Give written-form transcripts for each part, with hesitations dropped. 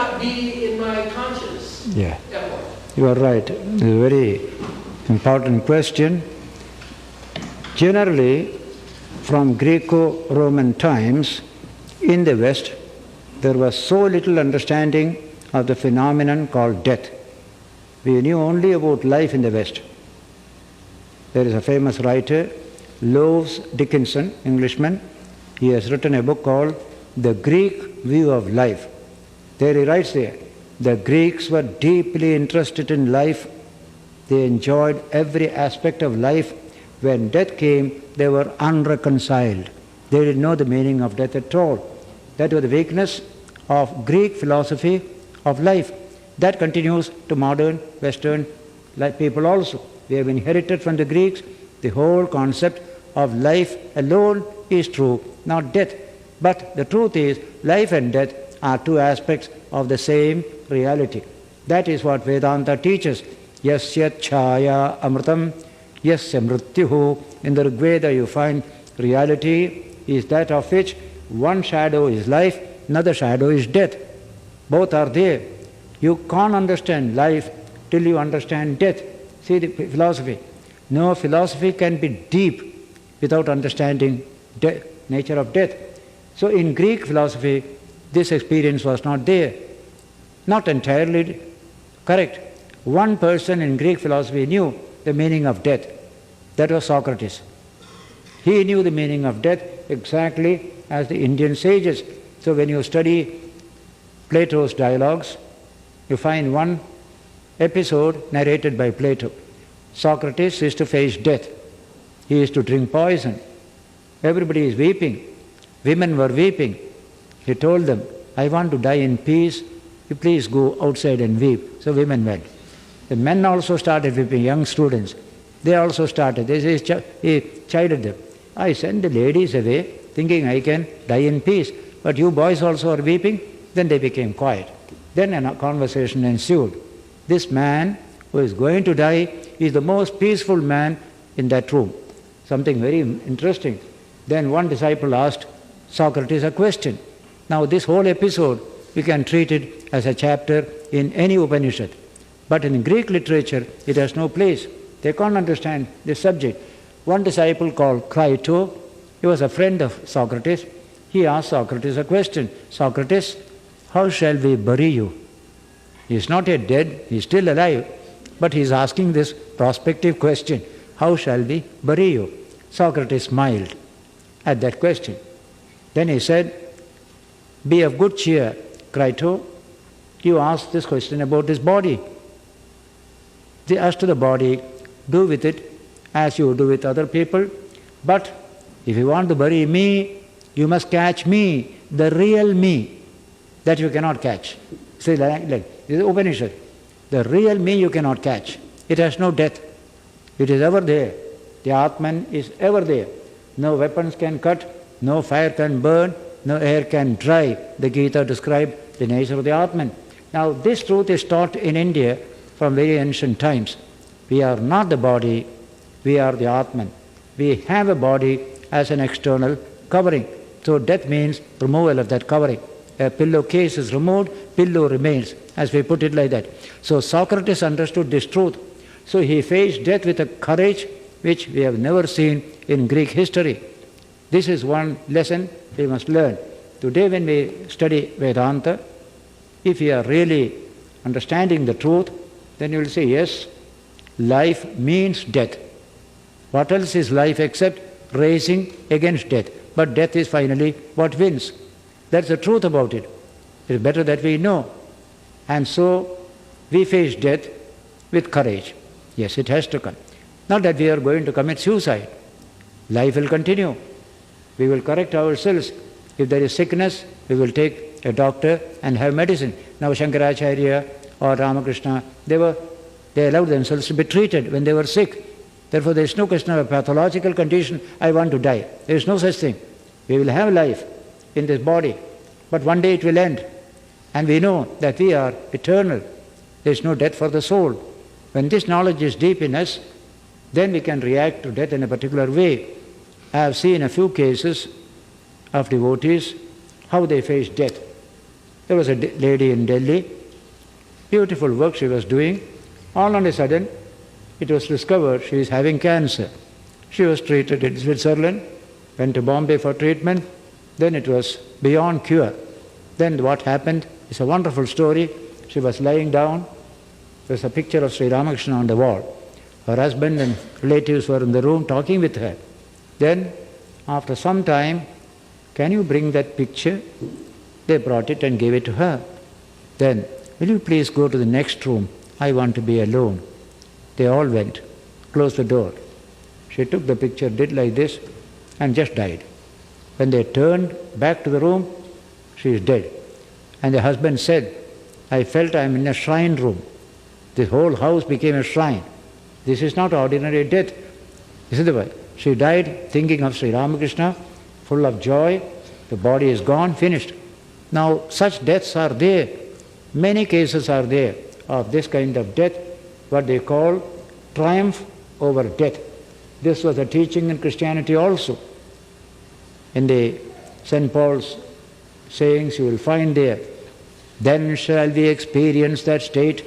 not be in my conscience. Yeah, you are right. It's a very important question. Generally, from Greco-Roman times, in the West, there was so little understanding of the phenomenon called death. We knew only about life in the West. There is a famous writer, Lowes Dickinson, Englishman. He has written a book called The Greek View of Life. There he writes there, the Greeks were deeply interested in life. They enjoyed every aspect of life. When death came, they were unreconciled. They didn't know the meaning of death at all. That was the weakness of Greek philosophy of life. That continues to modern Western people also. We have inherited from the Greeks the whole concept of life alone is true, not death. But the truth is, life and death are two aspects of the same reality. That is what Vedanta teaches. Yasya chaya amritam, yasya mrityuhu. In the Rig Veda you find reality is that of which one shadow is life, another shadow is death. Both are there. You can't understand life till you understand death. See the philosophy. No philosophy can be deep without understanding nature of death. So in Greek philosophy, this experience was not there. Not entirely correct. One person in Greek philosophy knew the meaning of death. That was Socrates. He knew the meaning of death exactly as the Indian sages. So when you study Plato's dialogues, you find one episode narrated by Plato. Socrates is to face death. He is to drink poison. Everybody is weeping. Women were weeping. He told them, I want to die in peace. You please go outside and weep. So women went. The men also started weeping, young students. They also started. He chided them. I send the ladies away thinking I can die in peace. But you boys also are weeping. Then they became quiet. Then a conversation ensued. This man who is going to die is the most peaceful man in that room. Something very interesting. Then one disciple asked Socrates a question. Now this whole episode, we can treat it as a chapter in any Upanishad. But in Greek literature, it has no place. They can't understand this subject. One disciple called Crito, he was a friend of Socrates. He asked Socrates a question. Socrates, how shall we bury you? He is not yet dead, he is still alive. But he is asking this prospective question. How shall we bury you? Socrates smiled at that question. Then he said, be of good cheer, Crito. You asked this question about this body. As to the body, do with it as you do with other people. But if you want to bury me, you must catch me, the real me, that you cannot catch. See, like this is Upanishad. The real me you cannot catch. It has no death. It is ever there. The Atman is ever there. No weapons can cut, no fire can burn, no air can dry. The Gita describes the nature of the Atman. Now this truth is taught in India from very ancient times. We are not the body, we are the Atman. We have a body as an external covering. So death means removal of that covering. A pillowcase is removed, pillow remains, as we put it like that. So Socrates understood this truth. So he faced death with a courage which we have never seen in Greek history. This is one lesson we must learn. Today when we study Vedanta, if we are really understanding the truth, then you will say, yes, life means death. What else is life except racing against death? But death is finally what wins. That's the truth about it. It is better that we know. And so we face death with courage. Yes, it has to come. Not that we are going to commit suicide. Life will continue. We will correct ourselves. If there is sickness, we will take a doctor and have medicine. Now Shankaracharya or Ramakrishna, they allowed themselves to be treated when they were sick. Therefore there is no question of a pathological condition, I want to die. There is no such thing. We will have life in this body, but one day it will end. And we know that we are eternal. There is no death for the soul. When this knowledge is deep in us, then we can react to death in a particular way. I have seen a few cases of devotees, how they face death. There was a lady in Delhi, beautiful work she was doing. All on a sudden, it was discovered she is having cancer. She was treated in Switzerland, went to Bombay for treatment, then it was beyond cure. Then what happened is a wonderful story. She was lying down, there's a picture of Sri Ramakrishna on the wall. Her husband and relatives were in the room talking with her. Then, after some time, can you bring that picture? They brought it and gave it to her. Then, will you please go to the next room? I want to be alone. They all went, closed the door. She took the picture, did like this, and just died. When they turned back to the room, she is dead. And the husband said, I felt I am in a shrine room. The whole house became a shrine. This is not ordinary death. This is the way. She died thinking of Sri Ramakrishna, full of joy. The body is gone, finished. Now, such deaths are there. Many cases are there of this kind of death, what they call triumph over death. This was a teaching in Christianity also. In the St. Paul's sayings you will find there, then shall we experience that state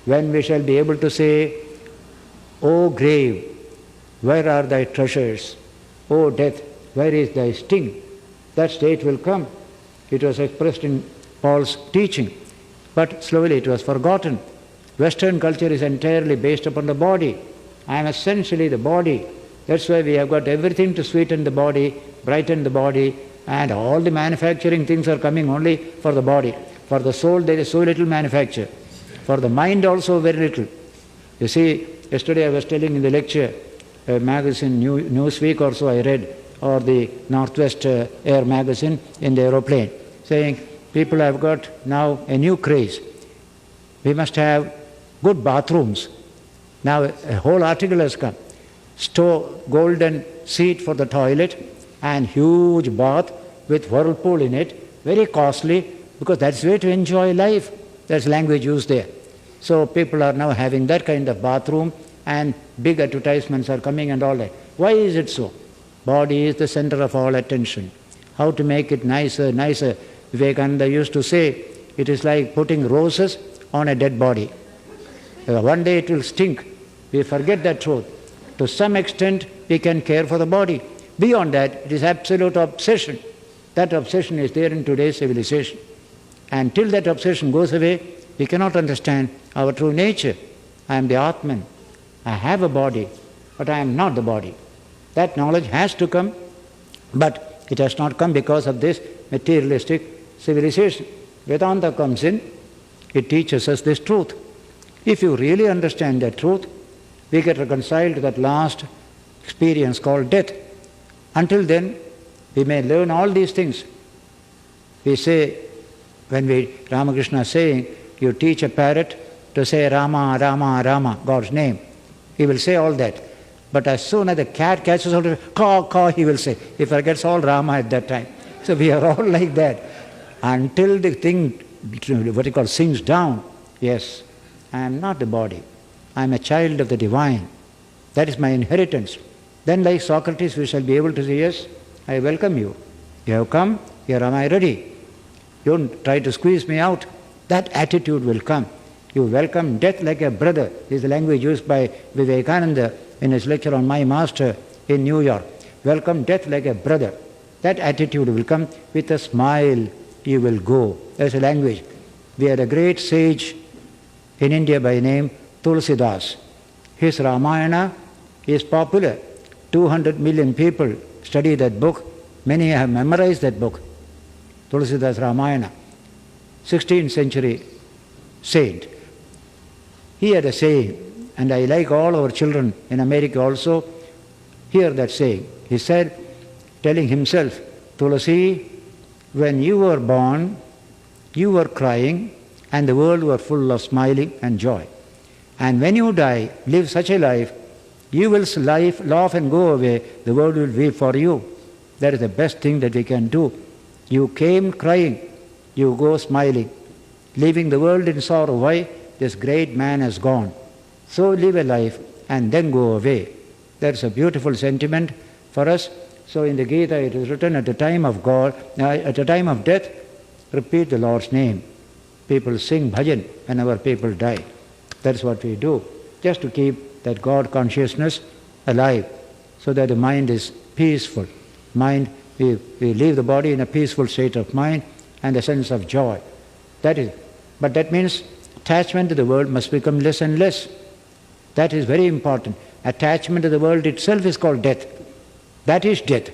when we shall be able to say, O grave, where are thy treasures? O death, where is thy sting? That state will come. It was expressed in Paul's teaching, but slowly it was forgotten. Western culture is entirely based upon the body. I am essentially the body. That's why we have got everything to sweeten the body, brighten the body, and all the manufacturing things are coming only for the body. For the soul there is so little manufacture. For the mind also very little. You see, yesterday I was telling in the lecture, a magazine, Newsweek or so I read, or the Northwest Air magazine in the aeroplane, saying people have got now a new craze. We must have good bathrooms. Now a whole article has come. Golden seat for the toilet and huge bath with whirlpool in it, very costly, because that's the way to enjoy life. There's language used there. So people are now having that kind of bathroom, and big advertisements are coming and all that. Why is it so? Body is the center of all attention. How to make it nicer, nicer. Vivekananda used to say, it is like putting roses on a dead body. One day it will stink. We forget that truth. To some extent, we can care for the body. Beyond that, it is absolute obsession. That obsession is there in today's civilization. And till that obsession goes away, we cannot understand our true nature. I am the Atman. I have a body, but I am not the body. That knowledge has to come, but it has not come because of this materialistic civilization. Vedanta comes in, it teaches us this truth. If you really understand that truth, we get reconciled to that last experience called death. Until then, we may learn all these things. We say, when Ramakrishna is saying, you teach a parrot to say Rama, Rama, Rama, God's name. He will say all that. But as soon as the cat catches hold of it, caw, caw, he will say. He forgets all Rama at that time. So we are all like that. Until the thing, what you call, sinks down, yes, I am not the body. I am a child of the divine. That is my inheritance. Then like Socrates, we shall be able to say, yes, I welcome you. You have come, here am I ready. Don't try to squeeze me out. That attitude will come. You welcome death like a brother. This is the language used by Vivekananda in his lecture on My Master in New York. Welcome death like a brother. That attitude will come. With a smile, you will go. That's a language. We had a great sage in India by name Tulsidas. His Ramayana is popular. 200 million people study that book. Many have memorized that book. Tulsidas Ramayana. 16th century saint. He had a saying, and I like all our children in America also hear that saying. He said, telling himself, Tulasi, when you were born, you were crying and the world were full of smiling and joy. And when you die, live such a life, you will laugh and go away, the world will weep for you. That is the best thing that we can do. You came crying, you go smiling, leaving the world in sorrow. Why? This great man has gone. So live a life and then go away. That's a beautiful sentiment for us. So in the Gita it is written, at the time of God, at the time of death, repeat the Lord's name. People sing bhajan whenever people die. That's what we do, just to keep that God consciousness alive, so that the mind is peaceful. Mind, we leave the body in a peaceful state of mind and a sense of joy. But that means attachment to the world must become less and less. That is very important. Attachment to the world itself is called death. That is death.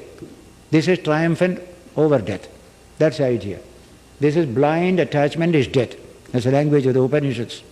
This is triumphant over death. That's the idea. This is blind attachment is death. That's the language of the Upanishads.